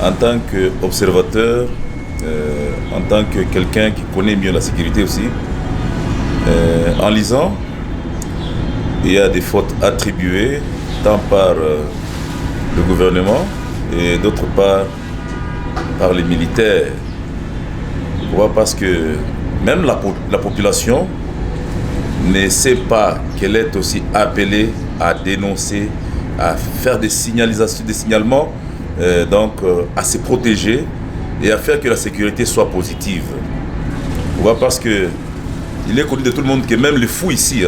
en tant qu'observateur, en tant que quelqu'un qui connaît mieux la sécurité aussi, en lisant, il y a des fautes attribuées tant par le gouvernement et d'autre part par les militaires. Pourquoi? Parce que même la population ne sait pas qu'elle est aussi appelée à dénoncer, à faire des signalisations, des signalements, à se protéger et à faire que la sécurité soit positive. Pourquoi? Parce que il est connu de tout le monde que même les fous ici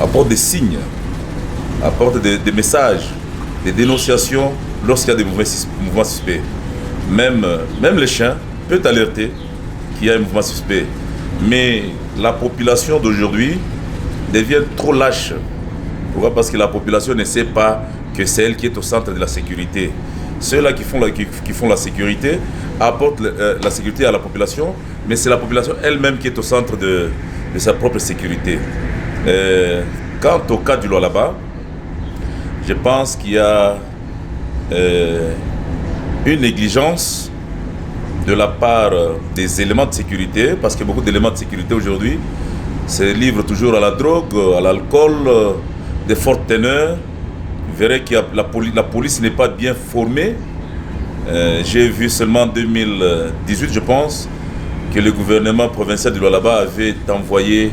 apportent des signes, apportent des messages, des dénonciations lorsqu'il y a des mouvements suspects. Même les chiens peuvent alerter qu'il y a un mouvement suspect. Mais la population d'aujourd'hui devient trop lâche. Pourquoi? Parce que la population ne sait pas que c'est elle qui est au centre de la sécurité. Ceux-là qui font la sécurité apportent la sécurité à la population, mais c'est la population elle-même qui est au centre de sa propre sécurité. Quant au cas du Lualaba, je pense qu'il y a une négligence de la part des éléments de sécurité, parce que beaucoup d'éléments de sécurité aujourd'hui se livrent toujours à la drogue, à l'alcool, de forte teneur. Vous verrez que la police n'est pas bien formée. J'ai vu seulement en 2018, je pense, que le gouvernement provincial du Lualaba avait envoyé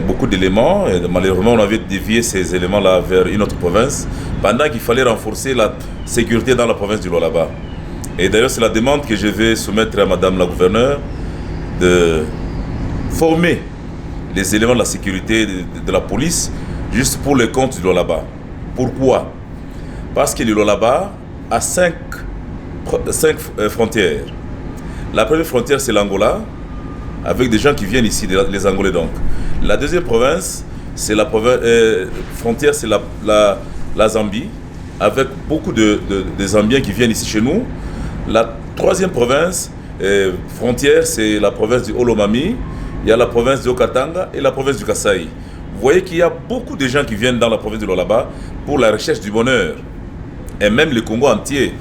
beaucoup d'éléments. Et malheureusement, on avait dévié ces éléments-là vers une autre province, pendant qu'il fallait renforcer la sécurité dans la province du Lualaba. Et d'ailleurs, c'est la demande que je vais soumettre à Madame la gouverneure de former les éléments de la sécurité de la police juste pour le compte du Lualaba. Pourquoi? Parce que le Lualaba a cinq frontières. La première frontière, c'est l'Angola, avec des gens qui viennent ici, les Angolais donc. La deuxième province, c'est frontière, c'est la Zambie, avec beaucoup de Zambiens qui viennent ici chez nous. La troisième province, frontière, c'est la province du Olomami, il y a la province du Okatanga et la province du Kasaï. Vous voyez qu'il y a beaucoup de gens qui viennent dans la province du Lualaba pour la recherche du bonheur. Et même le Congo entier,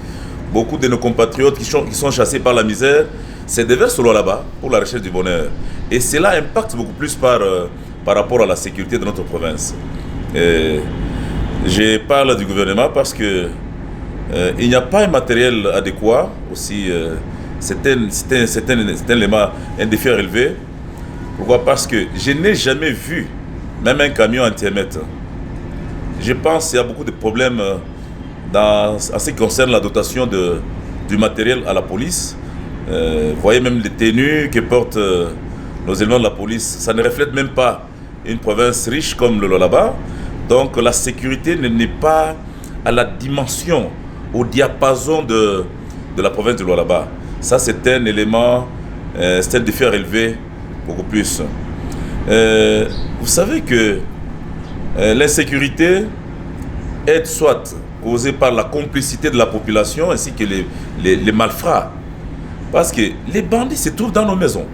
beaucoup de nos compatriotes qui sont chassés par la misère se déversent au Lualaba pour la recherche du bonheur. Et cela impacte beaucoup plus par rapport à la sécurité de notre province. Je parle du gouvernement parce que il n'y a pas un matériel adéquat aussi. C'est un défi à relever. Pourquoi? Parce que je n'ai jamais vu même un camion anti-émeute. Je pense qu'il y a beaucoup de problèmes en ce qui concerne la dotation du matériel à la police. Vous voyez même les tenues que portent nos éléments de la police. Ça ne reflète même pas une province riche comme le Lualaba. Donc la sécurité n'est pas à la dimension, au diapason de la province de Lualaba. Ça, c'est un élément, c'est un défi à relever beaucoup plus. Vous savez que l'insécurité est soit causée par la complicité de la population ainsi que les malfrats. Parce que les bandits se trouvent dans nos maisons.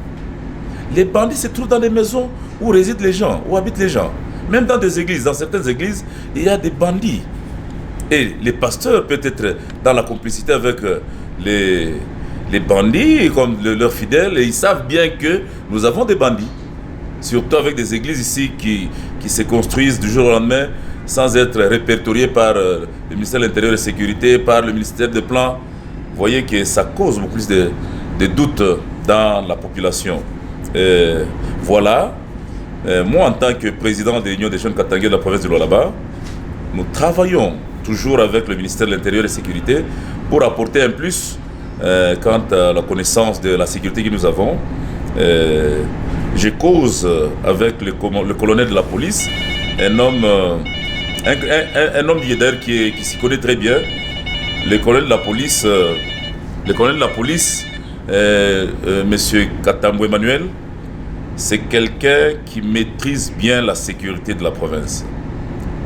Les bandits se trouvent dans les maisons où résident les gens, où habitent les gens. Même dans des églises, dans certaines églises, il y a des bandits. Et les pasteurs peuvent être dans la complicité avec les bandits, comme leurs fidèles, et ils savent bien que nous avons des bandits. Surtout avec des églises ici qui se construisent du jour au lendemain sans être répertoriées par le ministère de l'Intérieur et de la Sécurité, par le ministère des Plans. Vous voyez que ça cause beaucoup plus de doutes dans la population. Voilà. Moi, en tant que président de l'Union des jeunes Katangais de la province de Lualaba, nous travaillons toujours avec le ministère de l'Intérieur et de la Sécurité pour apporter un plus quant à la connaissance de la sécurité que nous avons. Je cause avec le colonel de la police, un homme d'ailleurs qui s'y connaît très bien. Le colonel de la police, Monsieur Katambo Emmanuel, c'est quelqu'un qui maîtrise bien la sécurité de la province.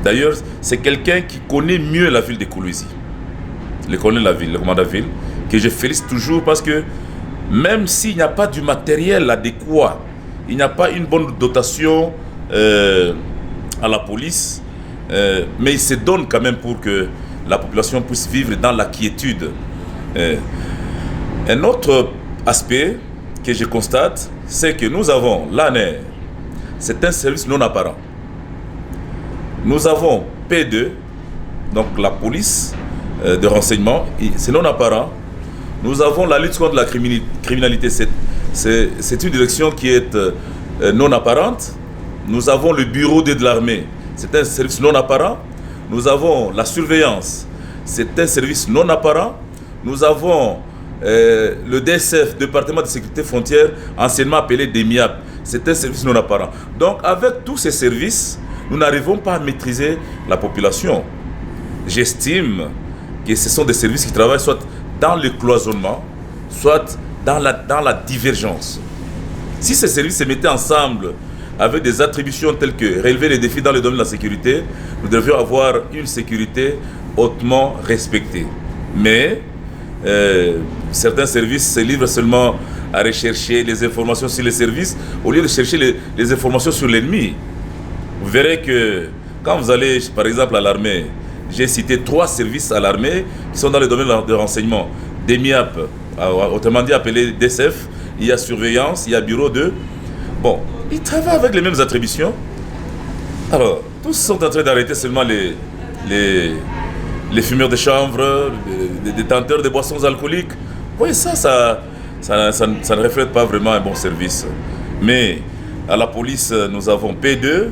D'ailleurs, c'est quelqu'un qui connaît mieux la ville de Kolwezi. Le colonel de la ville, le commandant de la ville, que je félicite toujours parce que même s'il n'y a pas du matériel adéquat, il n'y a pas une bonne dotation à la police, mais il se donne quand même pour que la population puisse vivre dans la quiétude. Euh, un autre aspect que je constate, c'est que nous avons l'ANER, c'est un service non apparent. Nous avons P2, donc la police de renseignement, c'est non apparent. Nous avons la lutte contre la criminalité, c'est une direction qui est non apparente. Nous avons le bureau de l'armée, c'est un service non apparent. Nous avons la surveillance, c'est un service non apparent. Nous avons le DSF, département de sécurité frontière, anciennement appelé DEMIAP, c'est un service non apparent. Donc avec tous ces services, nous n'arrivons pas à maîtriser la population. J'estime que ce sont des services qui travaillent soit dans le cloisonnement, soit dans la divergence. Si ces services se mettaient ensemble avec des attributions telles que relever les défis dans le domaine de la sécurité, nous devrions avoir une sécurité hautement respectée. Mais certains services se livrent seulement à rechercher les informations sur les services au lieu de chercher les informations sur l'ennemi. Vous verrez que quand vous allez par exemple à l'armée, j'ai cité 3 services à l'armée qui sont dans le domaine de renseignement. DEMIAP, autrement dit appelé DSF, il y a surveillance, il y a bureau de... Bon, ils travaillent avec les mêmes attributions. Alors, tous sont en train d'arrêter seulement les fumeurs de chanvre, les détenteurs de boissons alcooliques. Vous voyez, ça ne reflète pas vraiment un bon service. Mais à la police, nous avons P2.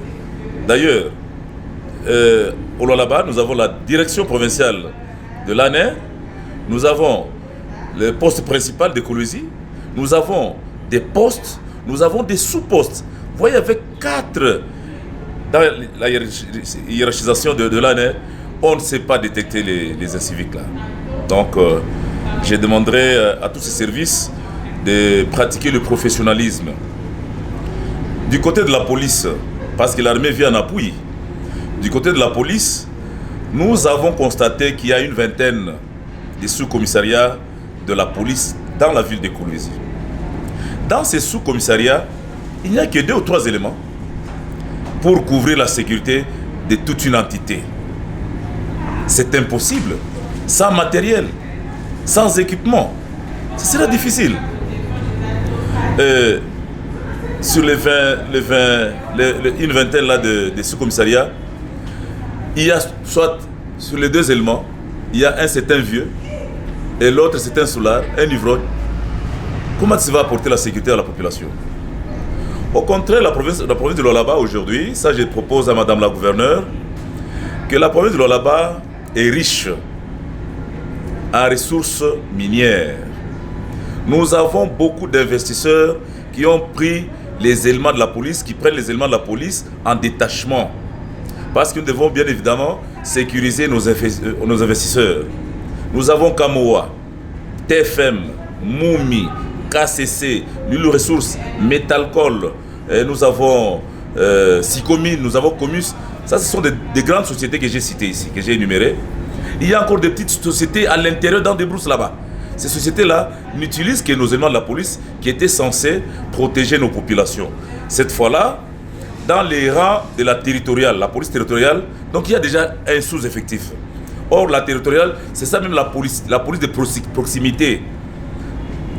D'ailleurs, au Lualaba, nous avons la direction provinciale de l'ANER, nous avons le poste principal de Kolwezi, nous avons des postes, nous avons des sous-postes. Vous voyez, avec 4, dans la hiérarchisation de l'ANER, on ne sait pas détecter les inciviques là. Donc, je demanderai à tous ces services de pratiquer le professionnalisme. Du côté de la police, parce que l'armée vient en appui, du côté de la police, nous avons constaté qu'il y a une vingtaine de sous-commissariats de la police dans la ville de Kolwezi. Dans ces sous-commissariats, il n'y a que 2 ou 3 éléments pour couvrir la sécurité de toute une entité. C'est impossible, sans matériel, sans équipement. Ce sera difficile. Sur une vingtaine là de sous-commissariats, il y a soit sur les 2 éléments, il y a un c'est un vieux et l'autre c'est un soulard, un ivrogne. Comment ça va apporter la sécurité à la population? Au contraire, la province de Lualaba aujourd'hui, ça je propose à Madame la gouverneure, que la province de Lualaba est riche en ressources minières. Nous avons beaucoup d'investisseurs qui ont pris les éléments de la police, qui prennent les éléments de la police en détachement. Parce que nous devons bien évidemment sécuriser nos investisseurs. Nous avons Kamoa, TFM, Moumi, KCC, Lulu Ressources, Metalcol, nous avons Sicomine, nous avons Comus. Ça, ce sont des grandes sociétés que j'ai citées ici, que j'ai énumérées. Il y a encore des petites sociétés à l'intérieur, dans des brousses là-bas. Ces sociétés-là n'utilisent que nos éléments de la police qui étaient censés protéger nos populations. Cette fois-là, dans les rangs de la territoriale, la police territoriale, donc il y a déjà un sous-effectif. Or, la territoriale, c'est ça même la police de proximité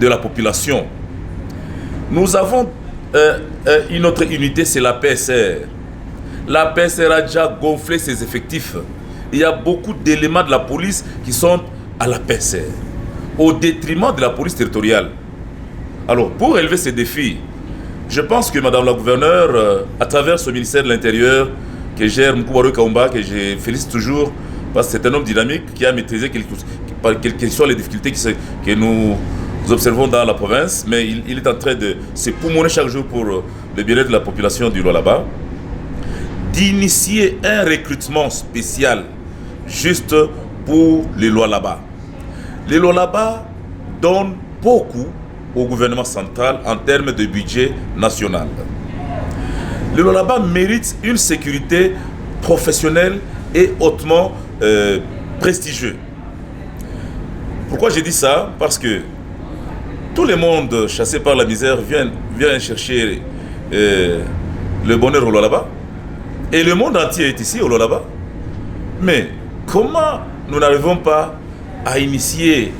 de la population. Nous avons une autre unité, c'est la PSR. La PSR a déjà gonflé ses effectifs. Il y a beaucoup d'éléments de la police qui sont à la PSR, au détriment de la police territoriale. Alors, pour relever ces défis, je pense que Madame la gouverneure, à travers ce ministère de l'Intérieur que gère Mkoubarou Kaumba, que je félicite toujours, parce que c'est un homme dynamique qui a maîtrisé quelles soient les difficultés que nous observons dans la province, mais il est en train de se poumonner chaque jour pour le bien-être de la population du Lualaba, d'initier un recrutement spécial juste pour les Lualaba. Les Lualaba donnent beaucoup au gouvernement central en termes de budget national. Le Lualaba mérite une sécurité professionnelle et hautement prestigieux. Pourquoi j'ai dit ça? Parce que tout le monde chassé par la misère vient chercher le bonheur au Lualaba. Et le monde entier est ici au Lualaba. Mais comment nous n'arrivons pas à initier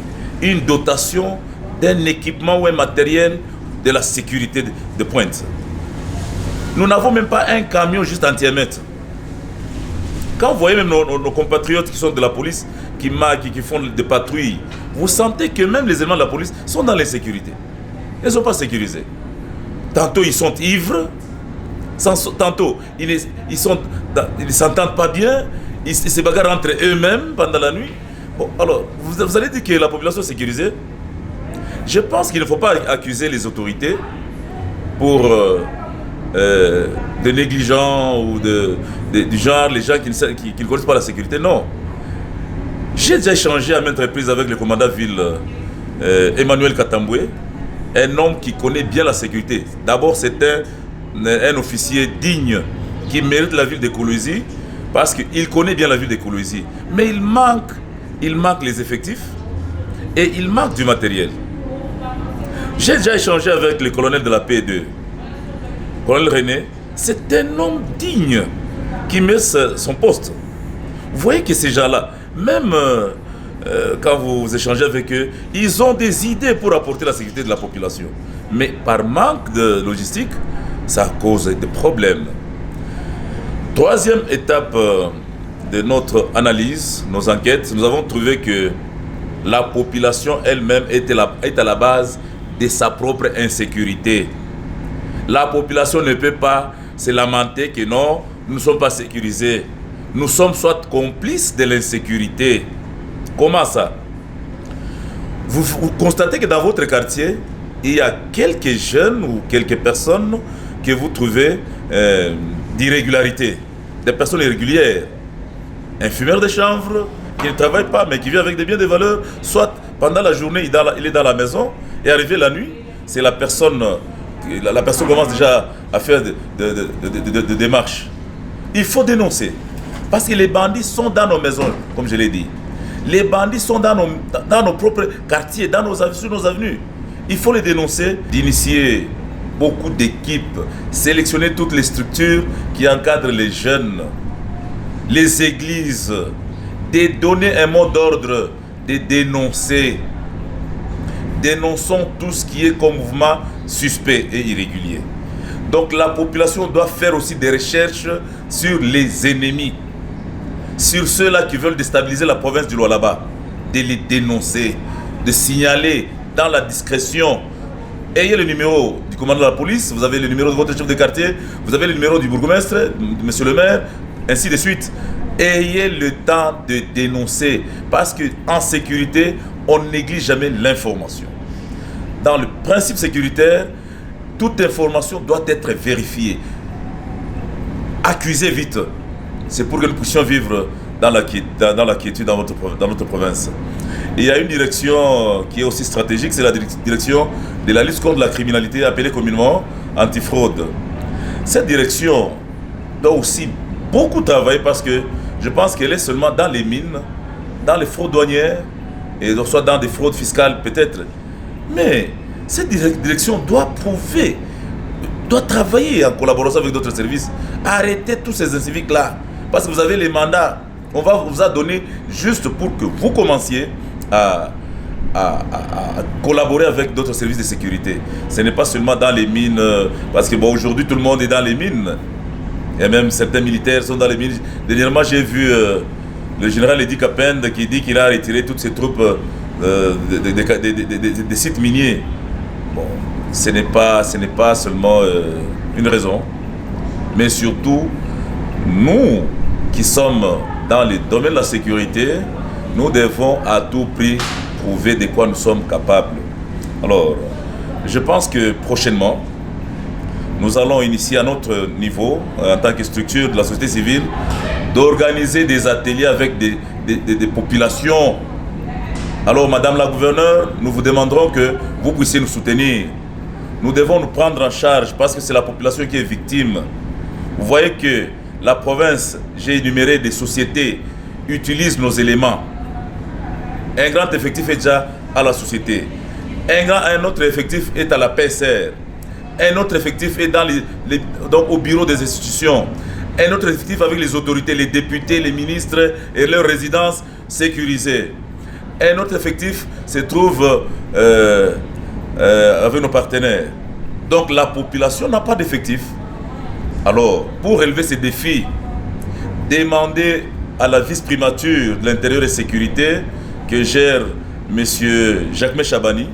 une dotation d'un équipement ou un matériel de la sécurité de pointe. Nous n'avons même pas un camion juste anti-émeute. Quand vous voyez même nos compatriotes qui sont de la police, qui font des patrouilles, vous sentez que même les éléments de la police sont dans l'insécurité. Ils ne sont pas sécurisés. Tantôt ils sont ivres, tantôt ils ne s'entendent pas bien, ils se bagarrent entre eux-mêmes pendant la nuit. Bon, alors, vous allez dire que la population est sécurisée. Je pense qu'il ne faut pas accuser les autorités pour de négligents ou du genre, les gens qui ne connaissent pas la sécurité. Non. J'ai déjà échangé à maintes reprises avec le commandant ville Emmanuel Katamboué, un homme qui connaît bien la sécurité. D'abord, c'est un officier digne qui mérite la ville de Kolwezi parce qu'il connaît bien la ville de Kolwezi. Mais il manque les effectifs et il manque du matériel. J'ai déjà échangé avec le colonel de la P2, colonel René. C'est un homme digne qui met son poste. Vous voyez que ces gens-là, même quand vous échangez avec eux, ils ont des idées pour apporter la sécurité de la population. Mais par manque de logistique, ça cause des problèmes. Troisième étape de notre analyse, nos enquêtes, nous avons trouvé que la population elle-même est à la base de sa propre insécurité. La population ne peut pas se lamenter que non, nous ne sommes pas sécurisés. Nous sommes soit complices de l'insécurité. Comment ça? Vous constatez que dans votre quartier, il y a quelques jeunes ou quelques personnes que vous trouvez d'irrégularité. Des personnes irrégulières. Un fumeur de chanvre qui ne travaille pas mais qui vit avec des biens de valeur, soit pendant la journée il est dans la maison et arrivé la nuit, c'est la personne commence déjà à faire de démarches. Il faut dénoncer. Parce que les bandits sont dans nos maisons, comme je l'ai dit. Les bandits sont dans nos propres quartiers, sur nos avenues. Il faut les dénoncer, d'initier beaucoup d'équipes, sélectionner toutes les structures qui encadrent les jeunes, les églises, de donner un mot d'ordre, de dénoncer. Dénonçons tout ce qui est comme mouvement suspect et irrégulier. Donc la population doit faire aussi des recherches sur les ennemis, sur ceux-là qui veulent déstabiliser la province du Lualaba, de les dénoncer, de signaler dans la discrétion. Ayez le numéro du commandant de la police, vous avez le numéro de votre chef de quartier, vous avez le numéro du bourgmestre, monsieur le maire, ainsi de suite. Ayez le temps de dénoncer, parce qu'en sécurité, on ne néglige jamais l'information. Dans le principe sécuritaire, toute information doit être vérifiée. Accusez vite. C'est pour que nous puissions vivre dans la quiétude dans notre province. Et il y a une direction qui est aussi stratégique, c'est la direction de la lutte contre la criminalité, appelée communément antifraude. Cette direction doit aussi beaucoup travailler parce que je pense qu'elle est seulement dans les mines, dans les fraudes douanières, et soit dans des fraudes fiscales peut-être. Mais cette direction doit prouver, doit travailler en collaboration avec d'autres services. Arrêtez tous ces inciviques-là. Parce que vous avez les mandats. On vous a donné juste pour que vous commenciez à collaborer avec d'autres services de sécurité. Ce n'est pas seulement dans les mines, parce que bon, aujourd'hui tout le monde est dans les mines. Et même certains militaires sont dans les mines. Dernièrement, j'ai vu le général Edi Kapend qui dit qu'il a retiré toutes ses troupes des sites miniers. Bon, ce n'est pas seulement une raison, mais surtout, nous qui sommes dans le domaine de la sécurité, nous devons à tout prix prouver de quoi nous sommes capables. Alors, je pense que prochainement, nous allons initier à notre niveau, en tant que structure de la société civile, d'organiser des ateliers avec des populations. Alors, Madame la gouverneure, nous vous demanderons que vous puissiez nous soutenir. Nous devons nous prendre en charge parce que c'est la population qui est victime. Vous voyez que la province, j'ai énuméré des sociétés, utilise nos éléments. Un grand effectif est déjà à la société. Un autre effectif est à la PSR. Un autre effectif est donc au bureau des institutions. Un autre effectif avec les autorités, les députés, les ministres et leurs résidences sécurisées. Un autre effectif se trouve avec nos partenaires. Donc la population n'a pas d'effectif. Alors, pour relever ces défis, demandez à la vice-primature de l'intérieur et sécurité que gère M. Jacques Chabani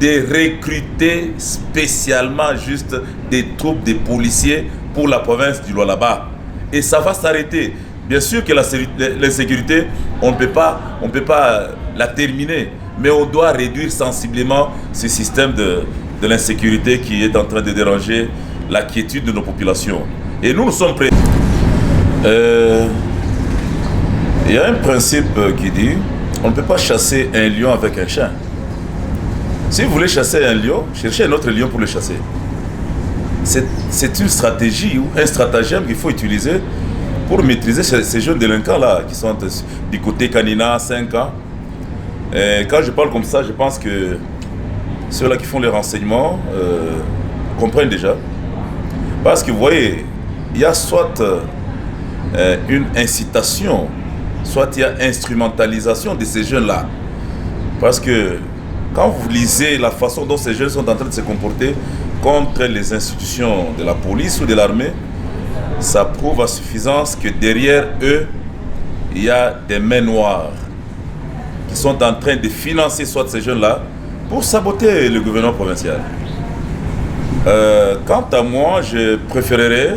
de recruter spécialement juste des troupes de policiers pour la province du Lualaba. Et ça va s'arrêter. Bien sûr que l'insécurité, on ne peut pas la terminer, mais on doit réduire sensiblement ce système de l'insécurité qui est en train de déranger la quiétude de nos populations. Et nous sommes prêts. Il y a un principe qui dit on ne peut pas chasser un lion avec un chien. Si vous voulez chasser un lion, cherchez un autre lion pour le chasser. C'est une stratégie ou un stratagème qu'il faut utiliser pour maîtriser ces jeunes délinquants-là qui sont du côté Kanina, 5 ans. Et quand je parle comme ça, je pense que ceux-là qui font les renseignements comprennent déjà. Parce que vous voyez, il y a soit une incitation, soit il y a instrumentalisation de ces jeunes-là. Parce que quand vous lisez la façon dont ces jeunes sont en train de se comporter contre les institutions de la police ou de l'armée, ça prouve à suffisance que derrière eux, il y a des mains noires qui sont en train de financer soit ces jeunes-là pour saboter le gouvernement provincial. Quant à moi, je préférerais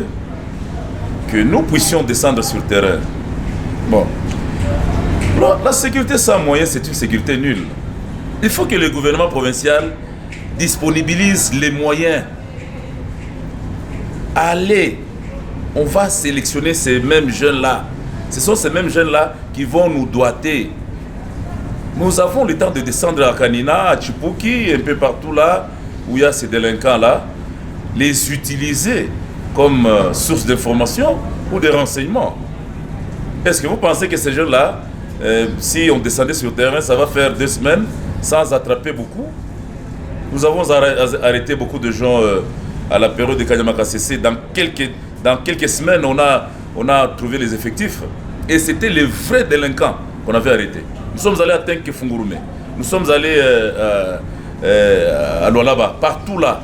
que nous puissions descendre sur le terrain. Bon, la sécurité sans moyens, c'est une sécurité nulle. Il faut que le gouvernement provincial disponibilise les moyens. Allez, on va sélectionner ces mêmes jeunes-là. Ce sont ces mêmes jeunes-là qui vont nous doiter. Nous avons le temps de descendre à Kanina, à Chipuki, un peu partout là où il y a ces délinquants-là, les utiliser comme source d'information ou de renseignement. Est-ce que vous pensez que ces jeunes-là, si on descendait sur le terrain, ça va faire 2 semaines sans attraper beaucoup? Nous avons arrêté beaucoup de gens à la période de Kanyama-Kassese. Dans quelques semaines, on a trouvé les effectifs. Et c'était les vrais délinquants qu'on avait arrêtés. Nous sommes allés à Tenke Fungurume. Nous sommes allés à Lualaba, partout là.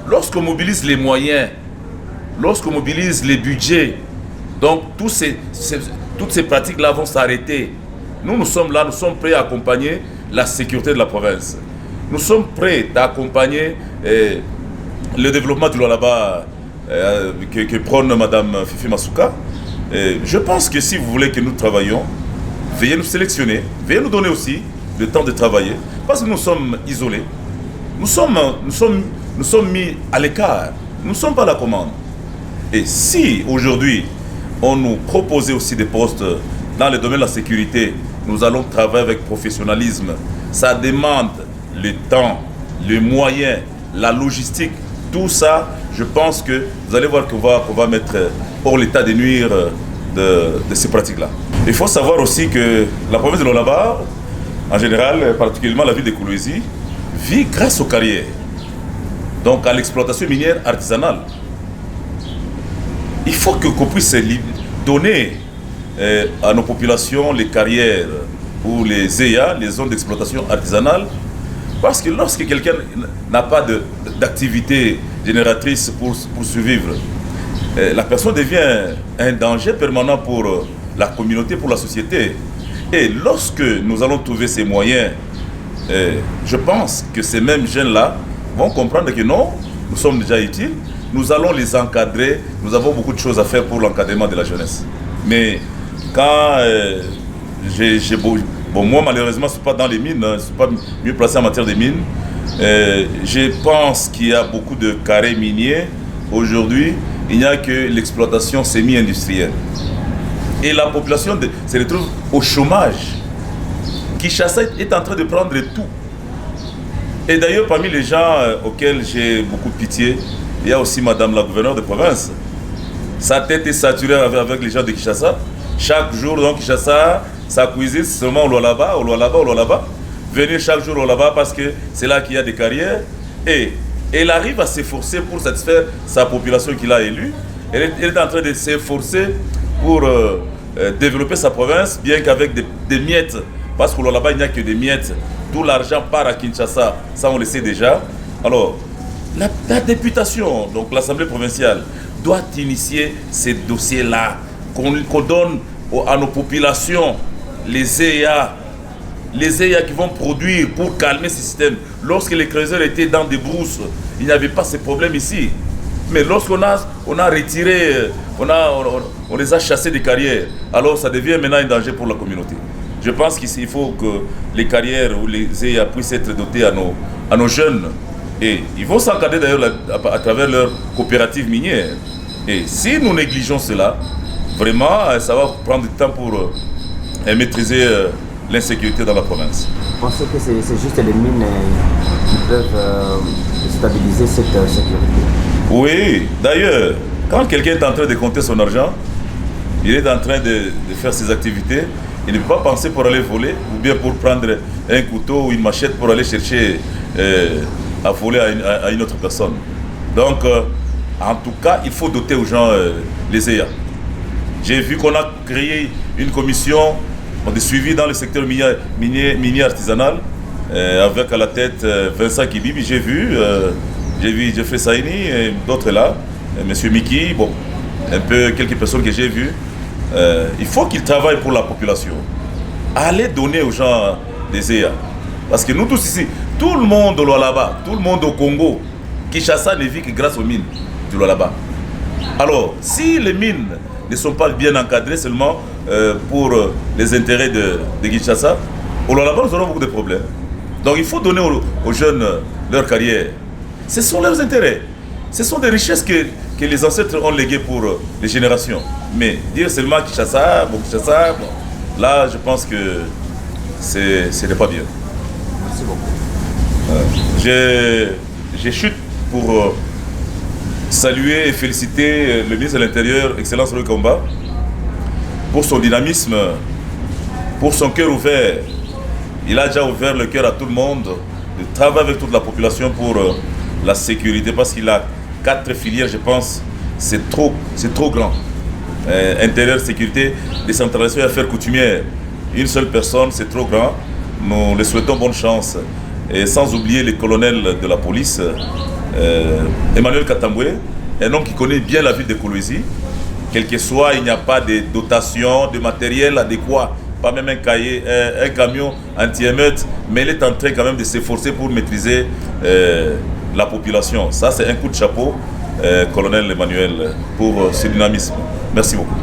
Lorsqu'on mobilise les moyens, lorsqu'on mobilise les budgets, donc toutes ces pratiques-là vont s'arrêter. Nous sommes là, nous sommes prêts à accompagner la sécurité de la province. Nous sommes prêts à accompagner le développement du Lualaba que prône Mme Fifi Masuka. Je pense que si vous voulez que nous travaillions, veuillez nous sélectionner, veuillez nous donner aussi le temps de travailler, parce que nous sommes isolés. Nous sommes mis à l'écart. Nous ne sommes pas à la commande. Et si aujourd'hui, on nous proposait aussi des postes dans le domaine de la sécurité, nous allons travailler avec professionnalisme. Ça demande le temps, les moyens, la logistique. Tout ça, je pense que vous allez voir qu'on va mettre hors l'état de nuire de ces pratiques-là. Il faut savoir aussi que la province de Lualaba, en général, particulièrement la ville de Kolwezi, vit grâce aux carrières. Donc à l'exploitation minière artisanale. Il faut qu'on puisse donner à nos populations les carrières ou les ZEA, les zones d'exploitation artisanale, parce que lorsque quelqu'un n'a pas d'activité génératrice pour survivre, la personne devient un danger permanent pour la communauté, pour la société. Et lorsque nous allons trouver ces moyens, je pense que ces mêmes jeunes-là vont comprendre que non, nous sommes déjà utiles, nous allons les encadrer, nous avons beaucoup de choses à faire pour l'encadrement de la jeunesse. Mais quand moi malheureusement je ne suis pas dans les mines, je ne suis pas mieux placé en matière de mines, je pense qu'il y a beaucoup de carrés miniers. Aujourd'hui, il n'y a que l'exploitation semi-industrielle. Et la population se retrouve au chômage. Kinshasa est en train de prendre tout. Et d'ailleurs, parmi les gens auxquels j'ai beaucoup de pitié, il y a aussi Madame la gouverneure de province. Sa tête est saturée avec les gens de Kinshasa. Chaque jour, dans Kinshasa, sa cuisine, c'est seulement au Lualaba, au Lualaba, au Lualaba. Venir chaque jour au Lualaba parce que c'est là qu'il y a des carrières. Et elle arrive à s'efforcer pour satisfaire sa population qu'il a élue. Elle est en train de s'efforcer pour développer sa province, bien qu'avec des miettes parce que là-bas, il n'y a que des miettes. Tout l'argent part à Kinshasa, ça on le sait déjà. Alors, la députation, donc l'Assemblée provinciale, doit initier ces dossiers-là, qu'on donne à nos populations les EA qui vont produire pour calmer ce système. Lorsque les creuseurs étaient dans des brousses, il n'y avait pas ces problèmes ici. Mais lorsqu'on a retiré, on les a chassés des carrières, alors ça devient maintenant un danger pour la communauté. Je pense qu'il faut que les carrières ou les EA puissent être dotés à nos jeunes. Et ils vont s'encadrer d'ailleurs à travers leurs coopératives minières. Et si nous négligeons cela, vraiment, ça va prendre du temps pour maîtriser l'insécurité dans la province. Vous pensez que c'est juste les mines qui peuvent stabiliser cette sécurité? Oui, d'ailleurs, quand quelqu'un est en train de compter son argent, il est en train de faire ses activités, il ne peut pas penser pour aller voler ou bien pour prendre un couteau ou une machette pour aller chercher à voler à une autre personne. Donc, en tout cas, il faut doter aux gens les EA. J'ai vu qu'on a créé une commission de suivi dans le secteur minier artisanal avec à la tête Vincent Kibibi. J'ai vu Jeffrey Saini et d'autres là, M. Miki, bon, un peu quelques personnes que j'ai vues. Il faut qu'ils travaillent pour la population. Allez donner aux gens des EA. Parce que nous tous ici, tout le monde au Lualaba, tout le monde au Congo, Kinshasa ne vit que grâce aux mines du Lualaba. Alors, si les mines ne sont pas bien encadrées seulement pour les intérêts de Kinshasa, au Lualaba, nous aurons beaucoup de problèmes. Donc, il faut donner aux jeunes leur carrière. Ce sont leurs intérêts. Ce sont des richesses que les ancêtres ont léguées pour les générations. Mais dire seulement Kinshasa, bon, là, je pense que ce n'est pas bien. Merci beaucoup. Je chute pour saluer et féliciter le ministre de l'Intérieur, Excellence Roch Kaumba, pour son dynamisme, pour son cœur ouvert. Il a déjà ouvert le cœur à tout le monde, de travailler avec toute la population pour la sécurité, parce qu'il a 4 filières, je pense, c'est trop grand. Intérieur, sécurité, décentralisation et affaires coutumières. Une seule personne, c'est trop grand. Nous lui souhaitons bonne chance. Et sans oublier les colonels de la police, Emmanuel Katamboué, un homme qui connaît bien la ville de Kolwezi. Quel que soit, il n'y a pas de dotation, de matériel adéquat, pas même un camion anti-émeute, mais il est en train quand même de s'efforcer pour maîtriser la population. Ça, c'est un coup de chapeau, colonel Emmanuel, pour ce dynamisme. Merci beaucoup.